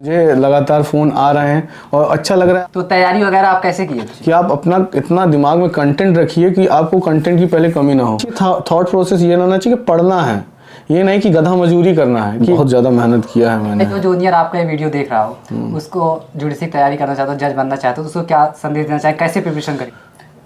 मुझे लगातार फ़ोन आ रहे हैं और अच्छा लग रहा है। तो तैयारी वगैरह आप कैसे किए थे? कि आप अपना इतना दिमाग में कंटेंट रखिए कि आपको कंटेंट की पहले कमी ना हो। थॉट प्रोसेस ये रहना चाहिए कि पढ़ना है, ये नहीं कि गधा मजदूरी करना है। कि बहुत ज़्यादा मेहनत किया है मैंने। जो जूनियर आपका ये वीडियो देख रहा हो उसको जुडिशरी तैयारी करना चाहता हो, जज बनना चाहते हो, तो उसको क्या संदेश देना चाहे, कैसे प्रिपरेशन करें?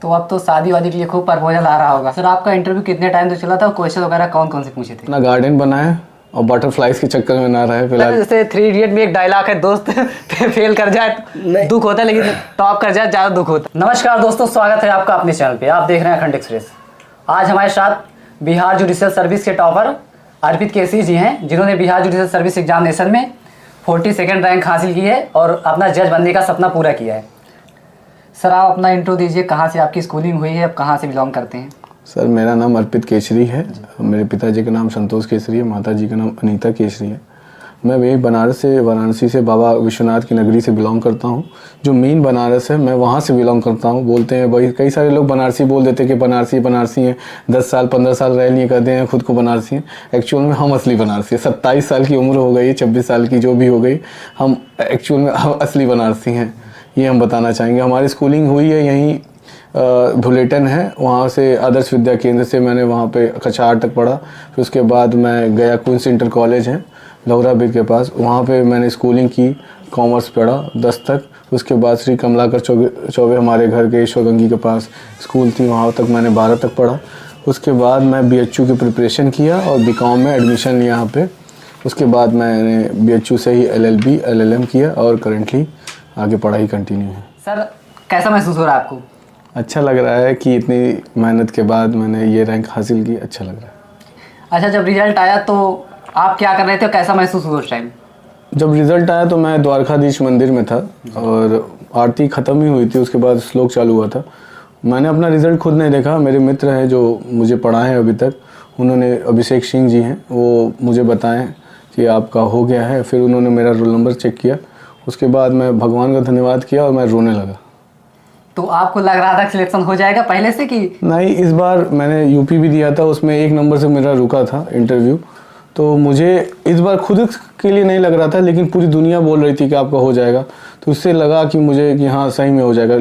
तो अब तो शादी वादी के लिए खूब प्रपोजल आ रहा होगा। सर आपका इंटरव्यू कितने टाइम तक चला था? क्वेश्चन वगैरह कौन कौन से पूछे थे? अपना गार्डन बनाए और बटरफ्लाइज के चक्कर में ना रहे फिलहाल। जैसे 3 इडियट में एक डायलॉग है, दोस्त फेल कर जाए दुख होता है लेकिन टॉप कर जाए ज़्यादा दुख होता है। नमस्कार दोस्तों, स्वागत है आपका अपने चैनल पे। आप देख रहे हैं अखंड एक्सप्रेस। आज हमारे साथ बिहार जुडिशियल सर्विस के टॉपर अर्पित केसरी जी हैं, जिन्होंने बिहार जुडिशियल सर्विस एग्जामिनेशन में 42nd रैंक हासिल की है और अपना जज बनने का सपना पूरा किया है। सर आप अपना इंट्रो दीजिए, कहाँ से आपकी स्कूलिंग हुई है, आप कहाँ से बिलोंग करते हैं? सर मेरा नाम अर्पित केसरी है। मेरे पिताजी का नाम संतोष केसरी है, माताजी का नाम अनीता केसरी है। मैं वही बनारस से, वाराणसी से, बाबा विश्वनाथ की नगरी से बिलोंग करता हूँ। जो मेन बनारस है मैं वहाँ से बिलोंग करता हूँ। बोलते हैं भाई, कई सारे लोग बनारसी बोल देते हैं कि बनारसी हैं, 10 साल 15 साल रह लिए कहते हैं खुद को बनारसी हैं। एक्चुअल में हम असली बनारसी है। 27 साल की उम्र हो गई, 26 साल की जो भी हो गई, हम एक्चुअल में हम असली बनारसी हैं, ये हम बताना चाहेंगे। हमारी स्कूलिंग हुई है यहीं भुलेटन है, वहाँ से आदर्श विद्या केंद्र से मैंने वहाँ पे कक्षा 8 तक पढ़ा। फिर उसके बाद मैं गया क्वींस इंटर कॉलेज है लौरा बीर के पास, वहाँ पे मैंने स्कूलिंग की, कॉमर्स पढ़ा 10 तक। उसके बाद श्री कमलाकर चौबे हमारे घर के ईश्वरगंगी के पास स्कूल थी, वहाँ तक मैंने 12 तक पढ़ा। उसके बाद मैं BHU की प्रिपरेशन किया और BCom में एडमिशन लिया यहाँ पे। उसके बाद मैंने BHU से ही LLB LLM किया और करेंटली आगे पढ़ाई कंटिन्यू है। सर कैसा महसूस हो रहा है आपको? अच्छा लग रहा है कि इतनी मेहनत के बाद मैंने ये रैंक हासिल की, अच्छा लग रहा है। अच्छा, जब रिजल्ट आया तो आप क्या कर रहे थे, कैसा महसूस हुआ उस टाइम? जब रिज़ल्ट आया तो मैं द्वारकाधीश मंदिर में था और आरती ख़त्म ही हुई थी, उसके बाद श्लोक चालू हुआ था। मैंने अपना रिज़ल्ट खुद नहीं देखा, मेरे मित्र हैं जो मुझे पढ़ाए हैं अभी तक, उन्होंने, अभिषेक सिंह जी हैं, वो मुझे बताएं कि आपका हो गया है। फिर उन्होंने मेरा रोल नंबर चेक किया, उसके बाद मैं भगवान का धन्यवाद किया और मैं रोने लगा। तो आपको लग रहा था सिलेक्शन हो जाएगा पहले से कि नहीं? इस बार मैंने यूपी भी दिया था, उसमें 1 नंबर से मेरा रुका था इंटरव्यू, तो मुझे इस बार खुद के लिए नहीं लग रहा था, लेकिन पूरी दुनिया बोल रही थी कि आपका हो जाएगा, तो उससे लगा कि मुझे कि हाँ सही में हो जाएगा।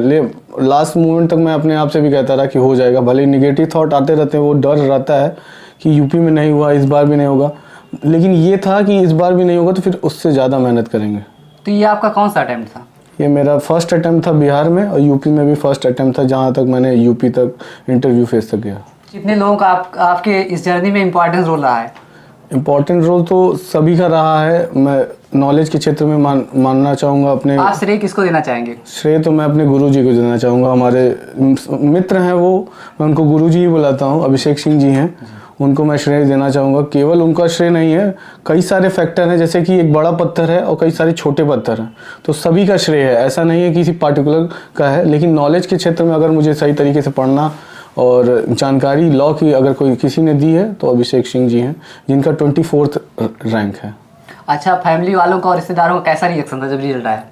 लास्ट मोमेंट तक मैं अपने आप से भी कहता रहा कि हो जाएगा। भले निगेटिव थॉट आते रहते हैं, वो डर रहता है कि यूपी में नहीं हुआ, इस बार भी नहीं होगा, लेकिन ये था कि इस बार भी नहीं होगा तो फिर उससे ज़्यादा मेहनत करेंगे। तो ये आपका कौन सा अटेम्प्ट था? ये मेरा फर्स्ट अटेम्प्ट था बिहार में, और यूपी में भी फर्स्ट अटेम्प्ट था, जहाँ तक मैंने यूपी तक इंटरव्यू फेस तक गया। कितने लोगों का आपके इस जर्नी में इम्पोर्टेंस रोल रहा है? इम्पोर्टेंट रोल तो सभी का रहा है। मैं नॉलेज के क्षेत्र में मानना चाहूँगा अपने। आप श्रेय किसको देना चाहेंगे? श्रेय तो मैं अपने गुरुजी को देना चाहूँगा। हमारे मित्र हैं वो, मैं उनको गुरुजी ही बुलाता हूँ, अभिषेक सिंह जी हैं, उनको मैं श्रेय देना चाहूँगा। केवल उनका श्रेय नहीं है, कई सारे फैक्टर हैं, जैसे कि एक बड़ा पत्थर है और कई सारे छोटे पत्थर हैं, तो सभी का श्रेय है, ऐसा नहीं है किसी पार्टिकुलर का है। लेकिन नॉलेज के क्षेत्र में अगर मुझे सही तरीके से पढ़ना और जानकारी लॉ की अगर कोई किसी ने दी है तो अभिषेक सिंह जी हैं, जिनका 24th रैंक है। अच्छा, फैमिली वालों का और रिश्तेदारों का कैसा रिएक्शन था जब रिजल्ट आया?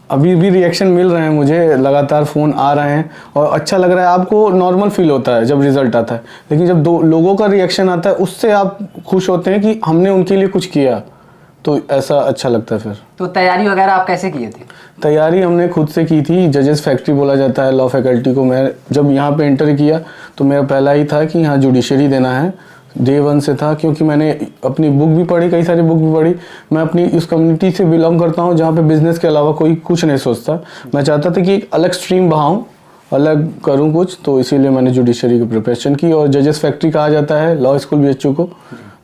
अभी भी रिएक्शन मिल रहे हैं मुझे, लगातार फ़ोन आ रहे हैं और अच्छा लग रहा है। आपको नॉर्मल फील होता है जब रिज़ल्ट आता है, लेकिन जब 2 लोगों का रिएक्शन आता है उससे आप खुश होते हैं कि हमने उनके लिए कुछ किया, तो ऐसा अच्छा लगता है। फिर तो तैयारी वगैरह आप कैसे किए थे? तैयारी हमने खुद से की थी। जजेस फैक्ट्री बोला जाता है लॉ फैकल्टी को। मैं जब यहाँ पे एंटर किया तो मेरा पहला ही था कि यहाँ जुडिशरी देना है, डे 1 से था, क्योंकि मैंने अपनी बुक भी पढ़ी, कई सारी बुक भी पढ़ी। मैं अपनी उस कम्युनिटी से बिलोंग करता हूँ जहाँ पे बिज़नेस के अलावा कोई कुछ नहीं सोचता। मैं चाहता था कि एक अलग स्ट्रीम बहाऊँ, अलग करूँ कुछ, तो इसीलिए मैंने जुडिशरी की प्रिपरेशन की। और जजेस फैक्ट्री कहा जाता है लॉ स्कूल BHU को,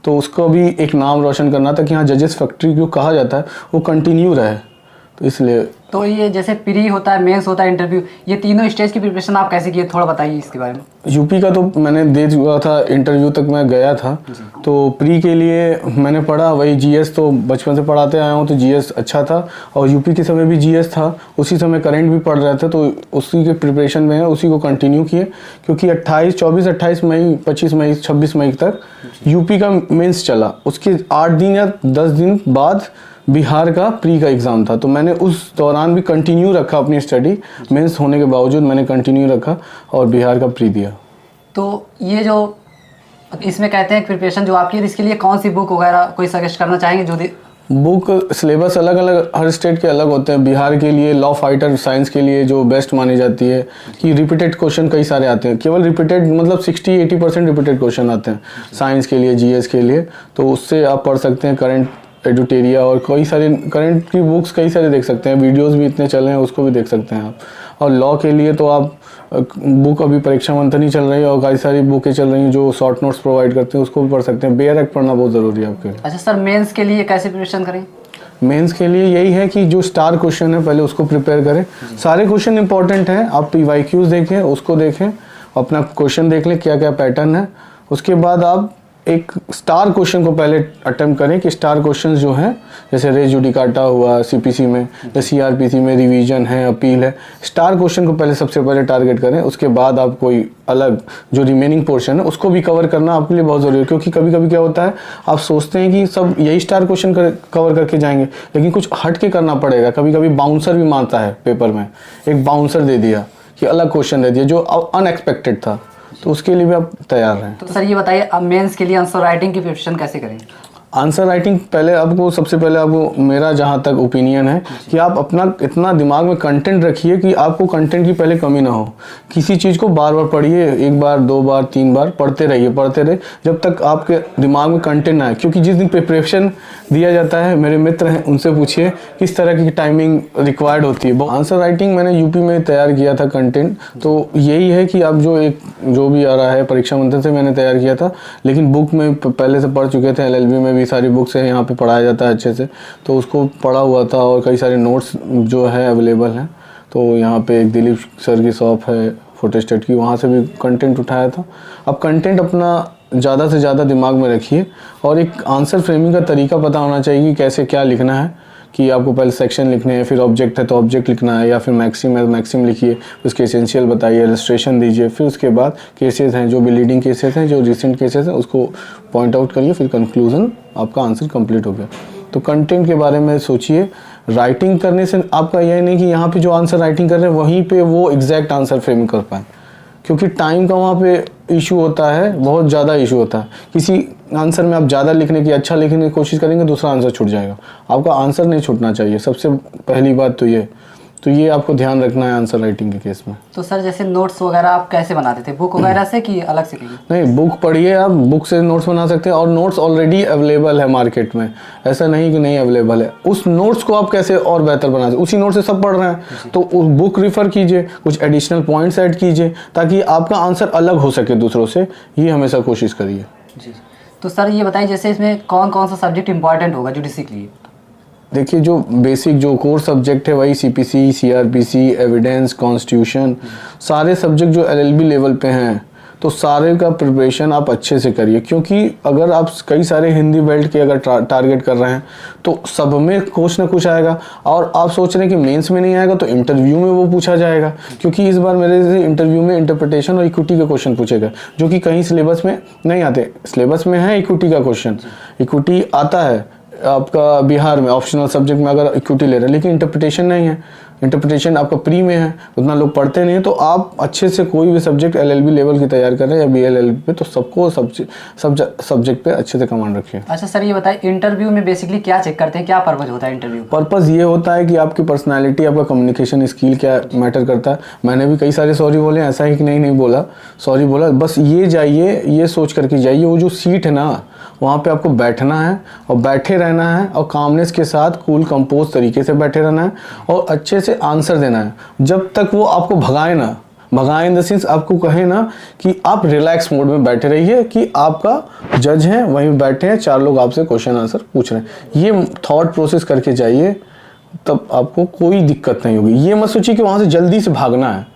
तो उसको भी एक नाम रोशन करना था कि हाँ जजेस फैक्ट्री जो कहा जाता है वो कंटिन्यू रहे, तो इसलिए। तो ये जैसे प्री होता है, मेंस होता है, इंटरव्यू, ये तीनों स्टेज की प्रिपरेशन आप कैसे किए, थोड़ा बताइए इसके बारे में। यूपी का तो मैंने दे चुका था, इंटरव्यू तक मैं गया था, तो प्री के लिए मैंने पढ़ा वही GS, तो बचपन से पढ़ाते आया हूँ तो GS अच्छा था, और यूपी के समय भी GS था, उसी समय करंट भी पढ़ रहे थे, तो उसी के प्रिपरेशन में है, उसी को कंटिन्यू किए। क्योंकि 24 मई 25 मई 26 मई तक यूपी का मेंस चला, उसके 8 दिन या 10 दिन बाद बिहार का प्री का एग्ज़ाम था, तो मैंने उस दौरान भी कंटिन्यू रखा अपनी स्टडी। मेंस होने के बावजूद मैंने कंटिन्यू रखा और बिहार का प्री दिया। तो ये जो इसमें कहते हैं प्रिपरेशन जो आपकी है, इसके लिए कौन सी बुक वगैरह कोई सजेस्ट करना चाहेंगे जो बुक सिलेबस अलग अलग हर स्टेट के अलग होते हैं। बिहार के लिए लॉ फाइटर साइंस के लिए जो बेस्ट मानी जाती है कि रिपीटेड क्वेश्चन कई सारे आते हैं, केवल रिपीटेड मतलब 60-80% रिपीटेड क्वेश्चन आते हैं साइंस के लिए, जीएस के लिए। तो उससे आप पढ़ सकते हैं करंट एडुटेरिया और कई सारे करंट की बुक्स कई सारे देख सकते हैं, वीडियोज़ भी इतने चले हैं उसको भी देख सकते हैं आप। और लॉ के लिए तो आप बुक अभी परीक्षा मंथन ही चल रही है और कई सारी बुकें चल रही हैं जो शॉर्ट नोट्स प्रोवाइड करते हैं, उसको भी पढ़ सकते हैं। बेयर एक्ट पढ़ना बहुत ज़रूरी है आपके लिए। अच्छा सर, मेंस के लिए कैसे प्रिपरेशन करें? मेंस के लिए यही है कि जो स्टार क्वेश्चन है पहले उसको प्रिपेयर करें। सारे क्वेश्चन इंपॉर्टेंट हैं, आप पीवाईक्यूज देखें, उसको देखें, अपना क्वेश्चन देख लें क्या क्या पैटर्न है। उसके बाद आप एक स्टार क्वेश्चन को पहले अटेम्प्ट करें कि स्टार क्वेश्चंस जो हैं जैसे रेस जुडिकाटा हुआ सीपीसी में या सीआरपीसी में, रिवीजन है, अपील है, स्टार क्वेश्चन को पहले सबसे पहले टारगेट करें। उसके बाद आप कोई अलग जो रिमेनिंग पोर्शन है उसको भी कवर करना आपके लिए बहुत ज़रूरी है, क्योंकि कभी कभी क्या होता है आप सोचते हैं कि सब यही स्टार क्वेश्चन कवर करके जाएंगे, लेकिन कुछ हट के करना पड़ेगा। कभी कभी बाउंसर भी मारता है पेपर में, एक बाउंसर दे दिया कि अलग क्वेश्चन दे दिया जो अनएक्सपेक्टेड था, तो उसके लिए भी आप तैयार रहें। तो सर ये बताइए, अब मेंस के लिए आंसर राइटिंग की प्रिपरेशन कैसे करें? आंसर राइटिंग पहले आपको सबसे पहले आपको मेरा जहाँ तक ओपिनियन है कि आप अपना इतना दिमाग में कंटेंट रखिए कि आपको कंटेंट की पहले कमी ना हो। किसी चीज़ को बार बार पढ़िए, एक बार, दो बार, तीन बार पढ़ते रहे जब तक आपके दिमाग में कंटेंट ना आए। क्योंकि जिस दिन प्रिपरेशन दिया जाता है, मेरे मित्र हैं उनसे पूछिए किस तरह की टाइमिंग रिक्वायर्ड होती है। आंसर राइटिंग मैंने यूपी में तैयार किया था कंटेंट, तो यही है कि अब जो भी आ रहा है परीक्षा मंथन से मैंने तैयार किया था, लेकिन बुक में पहले से पढ़ चुके थे। एलएलबी में भी सारी बुक्स है, यहाँ पे पढ़ाया जाता है अच्छे से, तो उसको पढ़ा हुआ था और कई सारे नोट्स जो है अवेलेबल हैं। तो यहाँ पे एक दिलीप सर की शॉप है फोटोस्टेट की, वहाँ से भी कंटेंट उठाया था। अब कंटेंट अपना ज़्यादा से ज़्यादा दिमाग में रखिए और एक आंसर फ्रेमिंग का तरीका पता होना चाहिए कि कैसे क्या लिखना है, कि आपको पहले सेक्शन लिखने हैं, फिर ऑब्जेक्ट है तो ऑब्जेक्ट लिखना है, या फिर मैक्सिम है मैक्सिम लिखिए, उसके एसेंशियल बताइए, इलस्ट्रेशन दीजिए, फिर उसके बाद केसेस हैं जो भी लीडिंग केसेस हैं, जो रिसेंट केसेस हैं उसको पॉइंट आउट करिए, फिर कंक्लूजन आपका आंसर कंप्लीट हो गया। तो कंटेंट के बारे में सोचिए। राइटिंग करने से आपका यह नहीं कि यहाँ पे जो आंसर राइटिंग कर रहे हैं वहीं पे वो एग्जैक्ट आंसर फ्रेमिंग कर पाएँ, क्योंकि टाइम का वहाँ पे इशू होता है, बहुत ज़्यादा इशू होता है। किसी आंसर में आप ज़्यादा लिखने की, अच्छा लिखने की कोशिश करेंगे, दूसरा आंसर छूट जाएगा। आपका आंसर नहीं छूटना चाहिए, सबसे पहली बात तो ये आपको ध्यान रखना है आंसर राइटिंग के केस में। तो सर जैसे नोट्स वगैरह आप कैसे बनाते थे, बुक वगैरह से कि अलग से? नहीं, बुक पढ़िए, आप बुक से नोट्स बना सकते हैं और नोट्स ऑलरेडी अवेलेबल है मार्केट में, ऐसा नहीं कि नहीं अवेलेबल है। उस नोट्स को आप कैसे और बेहतर बना सकते, उसी नोट से सब पढ़ रहे हैं तो उस बुक रिफ़र कीजिए, कुछ एडिशनल पॉइंट्स ऐड कीजिए ताकि आपका आंसर अलग हो सके दूसरों से, ये हमेशा कोशिश करिए। जी। तो सर ये बताइए जैसे इसमें कौन कौन सा सब्जेक्ट इंपॉर्टेंट होगा यूडीसी के लिए? देखिए, जो बेसिक जो कोर सब्जेक्ट है वही सीपीसी, सीआरपीसी, एविडेंस, कॉन्स्टिट्यूशन, सारे सब्जेक्ट जो एलएलबी लेवल पे हैं, तो सारे का प्रिपरेशन आप अच्छे से करिए। क्योंकि अगर आप कई सारे हिंदी बेल्ट के अगर टारगेट कर रहे हैं तो सब में कुछ ना कुछ आएगा, और आप सोच रहे हैं कि मेंस में नहीं आएगा तो इंटरव्यू में वो पूछा जाएगा। क्योंकि इस बार मेरे से इंटरव्यू में इंटरप्रिटेशन और इक्विटी के क्वेश्चन पूछे गए, जो कि कहीं सिलेबस में नहीं आते। सिलेबस में है इक्विटी का क्वेश्चन, इक्विटी आता है आपका बिहार में ऑप्शनल सब्जेक्ट में अगर इक्विटी ले रहे हैं, लेकिन इंटरप्रिटेशन नहीं है। इंटरप्रिटेशन आपका प्री में है, उतना लोग पढ़ते नहीं है। तो आप अच्छे से कोई भी सब्जेक्ट एलएलबी लेवल की तैयार कर रहे हैं या बीएलएलबी पे, तो सबको सब्जेक्ट पे अच्छे से कमांड रखिए। अच्छा सर ये बताइए, इंटरव्यू में बेसिकली क्या चेक करते हैं, क्या पर्पज होता है इंटरव्यू? पर्पस ये होता है कि आपकी पर्सनैलिटी, आपका कम्युनिकेशन स्किल क्या मैटर करता है। मैंने भी कई सारे सॉरी बोले, ऐसा ही कि नहीं बोला, सॉरी बोला। बस ये जाइए, ये सोच करके जाइए, वो जो सीट है ना वहाँ पे आपको बैठना है और बैठे रहना है और कामनेस के साथ कूल कंपोज तरीके से बैठे रहना है और अच्छे से आंसर देना है। जब तक वो आपको भगाए इन द सेंस आपको कहे ना कि आप रिलैक्स मोड में बैठे रहिए कि आपका जज है वहीं बैठे हैं, चार लोग आपसे क्वेश्चन आंसर पूछ रहे हैं। ये थॉट प्रोसेस करके जाइए, तब आपको कोई दिक्कत नहीं होगी। ये मत सोचिए कि वहाँ से जल्दी से भागना है,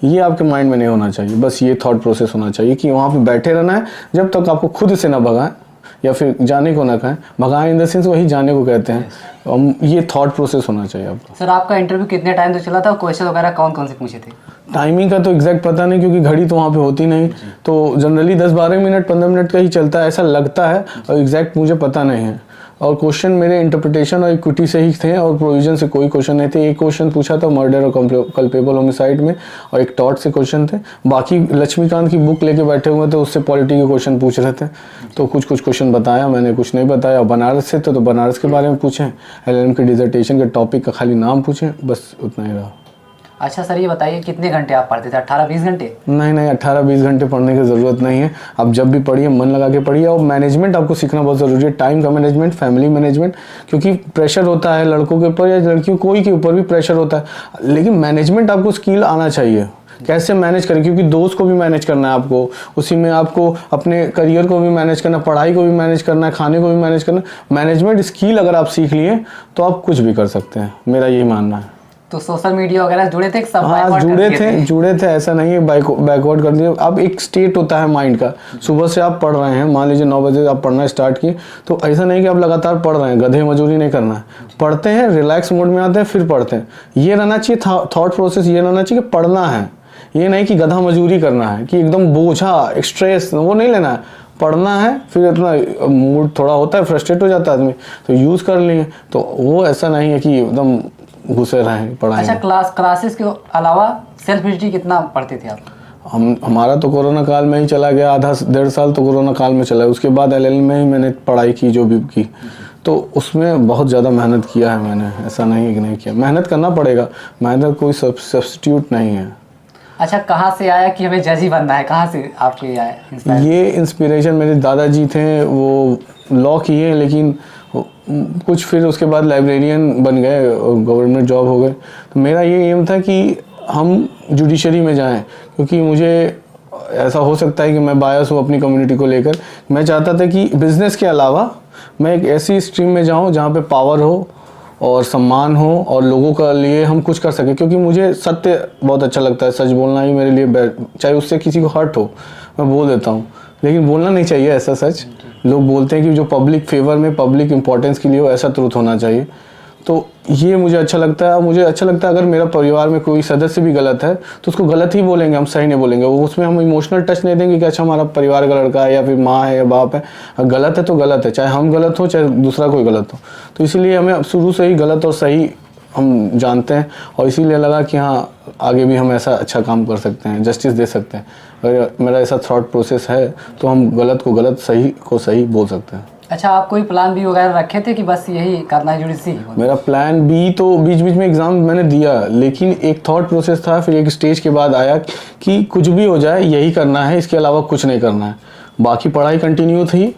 ये आपके माइंड में नहीं होना चाहिए। बस ये थॉट प्रोसेस होना चाहिए कि वहाँ पे बैठे रहना है जब तक आपको खुद से ना भगाएं या फिर जाने को ना कहें। भगाएं इन द सेंस वही जाने को कहते हैं। ये थॉट प्रोसेस होना चाहिए आपको। सर आपका इंटरव्यू कितने टाइम तक चला था, क्वेश्चन वगैरह कौन कौन से पूछे थे? टाइमिंग का तो एग्जैक्ट पता नहीं, क्योंकि घड़ी तो वहाँ पे होती नहीं, तो जनरली 10-12 मिनट 15 मिनट का ही चलता है ऐसा लगता है, और एग्जैक्ट मुझे पता नहीं है। और क्वेश्चन मेरे इंटरप्रिटेशन और इक्विटी से ही थे और प्रोविजन से कोई क्वेश्चन नहीं थे। एक क्वेश्चन पूछा था मर्डर और कल्पेबल होमिसाइड में और एक टॉर्ट से क्वेश्चन थे। बाकी लक्ष्मीकांत की बुक लेके बैठे हुए थे, उससे पॉलिटी के क्वेश्चन पूछ रहे थे। तो कुछ क्वेश्चन बताया मैंने, कुछ नहीं बताया। बनारस से तो बनारस के बारे में पूछें, LLM के डिजर्टेशन के टॉपिक का खाली नाम पूछें, बस उतना ही रहा। अच्छा सर, ये बताइए कितने घंटे आप पढ़ते थे? 18-20 घंटे? नहीं 18-20 घंटे पढ़ने की ज़रूरत नहीं है। आप जब भी पढ़िए मन लगा के पढ़िए। और मैनेजमेंट आपको सीखना बहुत ज़रूरी है, टाइम का मैनेजमेंट, फैमिली मैनेजमेंट, क्योंकि प्रेशर होता है लड़कों के ऊपर या लड़कियों कोई के ऊपर भी प्रेशर होता है, लेकिन मैनेजमेंट आपको स्किल आना चाहिए। कैसे मैनेज करें, क्योंकि दोस्त को भी मैनेज करना है आपको, उसी में आपको अपने करियर को भी मैनेज करना, पढ़ाई को भी मैनेज करना है, खाने को भी मैनेज करना। मैनेजमेंट स्किल अगर आप सीख लिए तो आप कुछ भी कर सकते हैं, मेरा यही मानना है। तो सोशल मीडिया वगैरह जुड़े थे? सब हाँ जुड़े थे, ऐसा नहीं है बैकवर्ड कर दिया। अब एक स्टेट होता है माइंड का, सुबह से आप पढ़ रहे हैं, मान लीजिए 9 बजे आप पढ़ना स्टार्ट किए, तो ऐसा नहीं कि आप लगातार पढ़ रहे हैं, गधे मजूरी नहीं करना है। पढ़ते हैं, रिलैक्स मोड में आते हैं, फिर पढ़ते हैं। ये रहना चाहिए थॉट प्रोसेस, ये रहना चाहिए कि पढ़ना है, ये नहीं कि गधा मजूरी करना है, कि एकदम बोझा स्ट्रेस वो नहीं लेना है। पढ़ना है, फिर इतना मूड थोड़ा होता है, फ्रस्ट्रेट हो जाता है आदमी, तो यूज़ कर लिए। तो वो ऐसा नहीं है कि एकदम घुसे रहें पढ़ाई। अच्छा, क्लासेस के अलावा सेल्फ स्टडी कितना पढ़ते थे आप? हमारा तो कोरोना काल में ही चला गया, आधा 1.5 साल तो कोरोना काल में चला। उसके बाद LLM में ही मैंने पढ़ाई की जो भी की, तो उसमें बहुत ज़्यादा मेहनत किया है मैंने, ऐसा नहीं है कि नहीं किया। मेहनत करना पड़ेगा, मेहनत कोई सब्स्टिट्यूट नहीं है। अच्छा, कहाँ से आया कि हमें जज ही बनना है? कहाँ से आपको ये आया? ये इंस्पिरेशन मेरे दादाजी थे, वो लॉ किए, लेकिन कुछ फिर उसके बाद लाइब्रेरियन बन गए, गवर्नमेंट जॉब हो गए। तो मेरा ये एम था कि हम जुडिशरी में जाएं, क्योंकि मुझे ऐसा हो सकता है कि मैं बायस हूँ अपनी कम्युनिटी को लेकर। मैं चाहता था कि बिज़नेस के अलावा मैं एक ऐसी स्ट्रीम में जाऊँ जहाँ पे पावर हो और सम्मान हो और लोगों का लिए हम कुछ कर सकें, क्योंकि मुझे सत्य बहुत अच्छा लगता है। सच बोलना ही मेरे लिए, चाहे उससे किसी को हर्ट हो, मैं बोल देता हूँ, लेकिन बोलना नहीं चाहिए ऐसा सच। लोग बोलते हैं कि जो पब्लिक फेवर में, पब्लिक इंपॉर्टेंस के लिए हो, ऐसा ट्रूथ होना चाहिए। तो ये मुझे अच्छा लगता है। मुझे अच्छा लगता है अगर मेरा परिवार में कोई सदस्य भी गलत है तो उसको गलत ही बोलेंगे, हम सही नहीं बोलेंगे। वो उसमें हम इमोशनल टच नहीं देंगे कि अच्छा हमारा परिवार का लड़का है या फिर माँ है या बाप है, गलत है तो गलत है, चाहे हम गलत हो चाहे दूसरा कोई गलत हो। तो इसीलिए हमें शुरू से ही गलत और सही हम जानते हैं, और इसीलिए लगा कि हाँ आगे भी हम ऐसा अच्छा काम कर सकते हैं, जस्टिस दे सकते हैं। अगर मेरा ऐसा थॉट प्रोसेस है तो हम गलत को गलत, सही को सही बोल सकते हैं। अच्छा, आप कोई प्लान बी वगैरह रखे थे कि बस यही करना है जुडिशरी? मेरा प्लान बी तो बीच बीच में एग्ज़ाम मैंने दिया, लेकिन एक थॉट प्रोसेस था, फिर एक स्टेज के बाद आया कि कुछ भी हो जाए यही करना है, इसके अलावा कुछ नहीं करना है। बाकी पढ़ाई कंटिन्यू थी,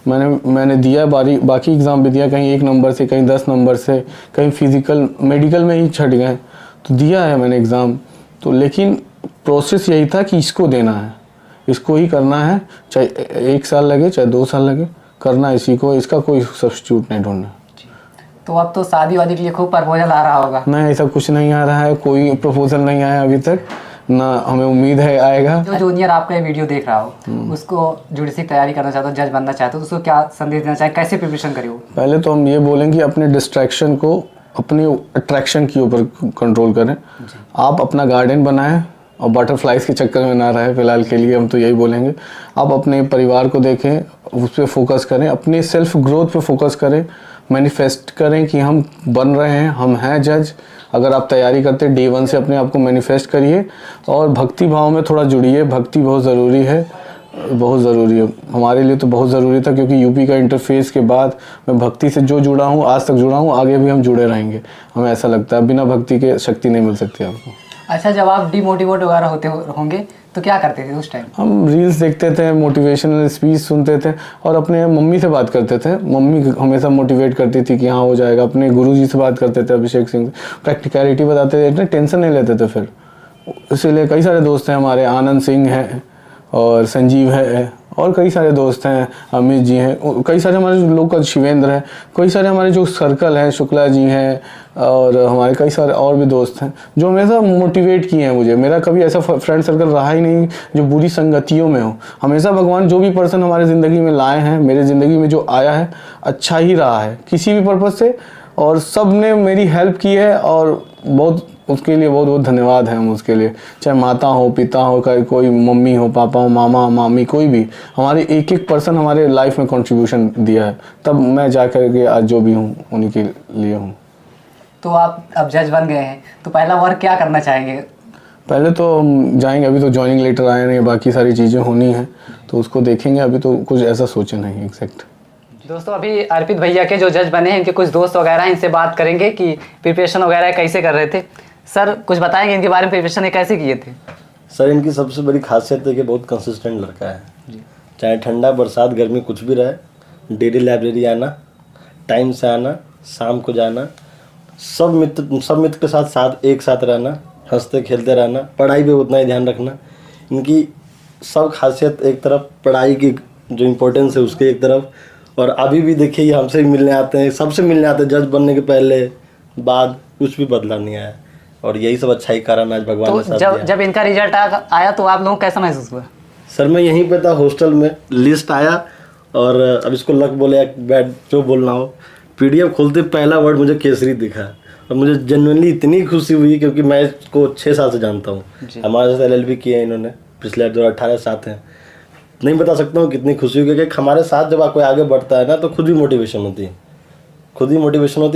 मैंने दिया बाकी एग्ज़ाम भी दिया, कहीं 1 नंबर से, कहीं 10 नंबर से, कहीं फिज़िकल मेडिकल में ही छट गए, तो दिया है मैंने एग्ज़ाम। तो लेकिन प्रोसेस यही था कि इसको देना है, इसको ही करना है, चाहे 1 साल लगे चाहे 2 साल लगे, करना है इसी को, इसका कोई सब्स्टिट्यूट नहीं ढूंढना। तो अब तो शादी वादी के लिए खूब प्रपोजल आ रहा होगा? नहीं, ऐसा कुछ नहीं आ रहा है, कोई प्रपोजल नहीं आया अभी तक, ना हमें उम्मीद है आएगा। जो जूनियर आपका ये वीडियो देख रहा हो, उसको जुडिशरी की तैयारी करना चाहते हो, जज बनना चाहते हो, तो उसको क्या संदेश देना चाहे, कैसे प्रिपरेशन करें? पहले तो हम ये बोलेंगे अपने डिस्ट्रैक्शन को अपनी अट्रैक्शन के ऊपर कंट्रोल करें। आप अपना गार्डन बनाएं और बटरफ्लाइज के चक्कर में ना रहे, फिलहाल के लिए हम तो यही बोलेंगे। आप अपने परिवार को देखें, उस पर फोकस करें, अपने सेल्फ ग्रोथ पे फोकस करें, मैनिफेस्ट करें कि हम बन रहे हैं, हम हैं जज। अगर आप तैयारी करते डे 1 से अपने आप को मैनिफेस्ट करिए और भक्ति भाव में थोड़ा जुड़िए। भक्ति बहुत ज़रूरी है, बहुत ज़रूरी है, हमारे लिए तो बहुत ज़रूरी था, क्योंकि यूपी का इंटरफेस के बाद मैं भक्ति से जो जुड़ा हूँ, आज तक जुड़ा हूँ, आगे भी हम जुड़े रहेंगे। हमें ऐसा लगता है बिना भक्ति के शक्ति नहीं मिल सकती आपको। अच्छा, जब आप डिमोटिवेट वगैरह होंगे तो क्या करते थे उस टाइम? हम रील्स देखते थे, मोटिवेशनल स्पीच सुनते थे और अपने मम्मी से बात करते थे। मम्मी हमेशा मोटिवेट करती थी कि हाँ हो जाएगा। अपने गुरुजी से बात करते थे, अभिषेक सिंह, प्रैक्टिकलिटी बताते थे, इतने टेंशन नहीं लेते थे फिर। इसीलिए कई सारे दोस्त हैं हमारे, आनंद सिंह हैं और संजीव है और कई सारे दोस्त हैं, अमित जी हैं, कई सारे हमारे लोकल शिवेंद्र हैं, कई सारे हमारे जो सर्कल हैं, शुक्ला जी हैं और हमारे कई सारे और भी दोस्त हैं जो हमेशा मोटिवेट किए हैं मुझे। मेरा कभी ऐसा फ्रेंड सर्कल रहा ही नहीं जो बुरी संगतियों में हो। हमेशा भगवान जो भी पर्सन हमारे ज़िंदगी में लाए हैं, मेरे ज़िंदगी में जो आया है अच्छा ही रहा है किसी भी पर्पज़ से, और सब ने मेरी हेल्प की है और बहुत उसके लिए बहुत बहुत धन्यवाद है हम उसके लिए। चाहे माता हो, पिता हो, कोई मम्मी हो, पापा हो, मामा मामी, कोई भी हमारे एक एक पर्सन हमारे लाइफ में कंट्रीब्यूशन दिया है, तब मैं जा कर के आज जो भी हूँ उन्हीं के लिए हूँ। तो आप अब जज बन गए हैं, तो पहला वर्क क्या करना चाहेंगे? पहले तो हम जाएंगे, अभी तो ज्वाइनिंग लेटर आए नहीं, बाकी सारी चीज़ें होनी हैं तो उसको देखेंगे, अभी तो कुछ ऐसा सोचे नहीं एग्जैक्ट। दोस्तों अभी अर्पित भैया के जो जज बने हैं इनके कुछ दोस्त वगैरह हैं, इनसे बात करेंगे कि प्रिपरेशन वगैरह कैसे कर रहे थे। सर कुछ बताएंगे इनके बारे में, प्रिपरेशन कैसे किए थे? सर इनकी सबसे बड़ी खासियत है कि बहुत कंसिस्टेंट लड़का है जी। चाहे ठंडा बरसात गर्मी कुछ भी रहे, डेली लाइब्रेरी आना, टाइम से आना, शाम को जाना, सब मित्र के साथ एक साथ रहना, हंसते खेलते रहना, पढ़ाई पे उतना ही ध्यान रखना। इनकी सब खासियत एक तरफ, पढ़ाई की जो इम्पोर्टेंस है उसके एक तरफ, और अभी भी देखिए ये हमसे भी मिलने आते हैं, सबसे मिलने आते हैं, जज बनने के पहले बाद कुछ भी बदला नहीं आया, और यही सब अच्छा ही कारण आज भगवान तो ने साथ दिया। जब इनका रिजल्ट आया तो आप लोगों को कैसा महसूस हुआ? सर मैं यहीं पे था हॉस्टल में, लिस्ट आया और अब इसको लक बोले बैठ जो बोलना हो, PDF खोलते पहला वर्ड मुझे केसरी दिखा, और मुझे जेन्युइनली इतनी खुशी हुई क्योंकि मैं इसको 6 साल से जानता हूँ, हमारे साथ LLB किया है इन्होंने, पिछले 2018 साथ हैं। नहीं बता सकता हूँ कितनी खुशी हुई, क्योंकि हमारे साथ जब कोई आगे बढ़ता है ना तो खुद भी मोटिवेशन होती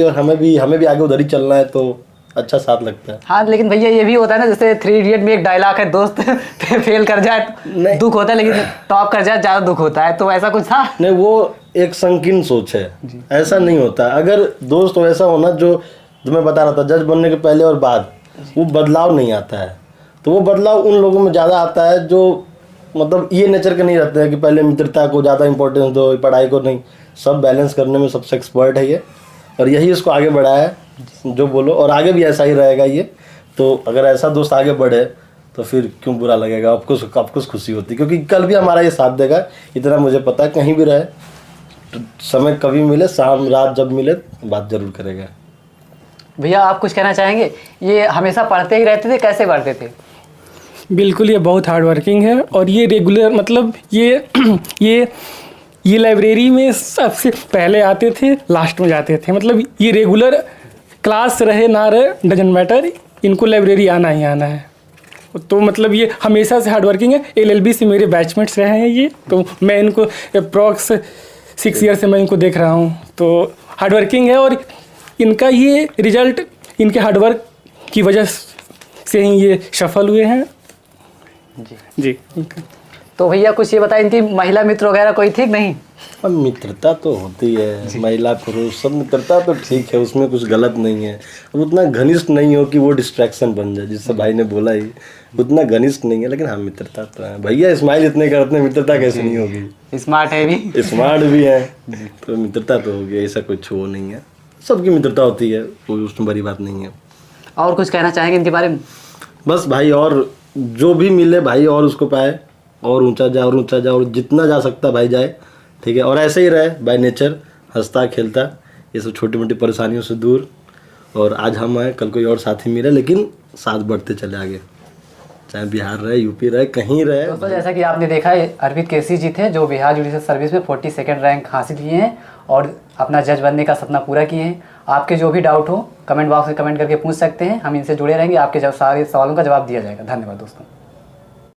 है, और हमें भी आगे उधर ही चलना है, तो अच्छा साथ लगता है। हाँ लेकिन भैया ये भी होता है ना, जैसे 3 इडियट में एक डायलॉग है, दोस्त फेल कर जाए तो दुख होता है, लेकिन टॉप कर जाए ज़्यादा दुख होता है, तो ऐसा कुछ था? नहीं, वो एक संकीर्ण सोच है, ऐसा नहीं होता। अगर दोस्त वैसा होना जो मैं बता रहा था, जज बनने के पहले और बाद वो बदलाव नहीं आता है, तो वो बदलाव उन लोगों में ज़्यादा आता है जो मतलब ये नेचर के नहीं रहते हैं कि पहले मित्रता को ज़्यादा इंपॉर्टेंस दो, पढ़ाई को नहीं। सब बैलेंस करने में सबसे एक्सपर्ट है ये, और यही इसको आगे बढ़ाया है, जो बोलो, और आगे भी ऐसा ही रहेगा ये। तो अगर ऐसा दोस्त आगे बढ़े तो फिर क्यों बुरा लगेगा, आपको खुशी होती, क्योंकि कल भी हमारा ये साथ देगा, इतना मुझे पता है। कहीं भी रहे, तो समय कभी मिले, शाम रात जब मिले बात जरूर करेगा। भैया आप कुछ कहना चाहेंगे? ये हमेशा पढ़ते ही रहते थे, कैसे पढ़ते थे? बिल्कुल, ये बहुत हार्ड वर्किंग है, और ये रेगुलर मतलब ये लाइब्रेरी में सबसे पहले आते थे, लास्ट में जाते थे, मतलब ये रेगुलर क्लास रहे ना रहे डजंट मैटर, इनको लाइब्रेरी आना ही आना है। तो मतलब ये हमेशा से हार्ड वर्किंग है। LLB से मेरे बैचमेट्स रहे हैं ये, तो मैं इनको अप्रॉक्स 6 ईयर से मैं इनको देख रहा हूँ, तो हार्ड वर्किंग है, और इनका ये रिजल्ट इनके हार्डवर्क की वजह से ही ये सफल हुए हैं जी। तो भैया कुछ ये बताएं, इनकी महिला मित्र वगैरह कोई थी नहीं? अब मित्रता तो होती है, महिला पुरुष सब मित्रता तो ठीक है, उसमें कुछ गलत नहीं है। अब उतना घनिष्ठ नहीं हो कि वो डिस्ट्रैक्शन बन जाए, जिससे भाई ने बोला ही उतना घनिष्ठ नहीं है, लेकिन हाँ मित्रता तो है। भैया स्माइल इतने करते हैं, मित्रता कैसे नहीं होगी? स्मार्ट है भी, स्मार्ट भी है, तो मित्रता तो होगी, ऐसा कुछ वो नहीं है। सबकी मित्रता होती है, कोई उसमें बड़ी बात नहीं है। और कुछ कहना चाहेंगे इनके बारे में? बस भाई, और जो भी मिले भाई और उसको पाए, और ऊंचा जाए और ऊंचा जाए, और जितना जा सकता भाई जाए, ठीक है। और ऐसे ही रहे बाय नेचर, हंसता खेलता, ये सब छोटी मोटी परेशानियों से दूर। और आज हम आए, कल कोई और साथी मिले, लेकिन साथ बढ़ते चले आगे, चाहे बिहार रहे, यूपी रहे, कहीं रहे। दोस्तों जैसा कि आपने देखा, अर्पित केसरी जी थे जो बिहार जुडिशल सर्विस में 42nd रैंक हासिल किए हैं और अपना जज बनने का सपना पूरा किए हैं। आपके जो भी डाउट हो कमेंट बॉक्स में कमेंट करके पूछ सकते हैं, हम इनसे जुड़े रहेंगे, आपके सारे सवालों का जवाब दिया जाएगा। धन्यवाद दोस्तों।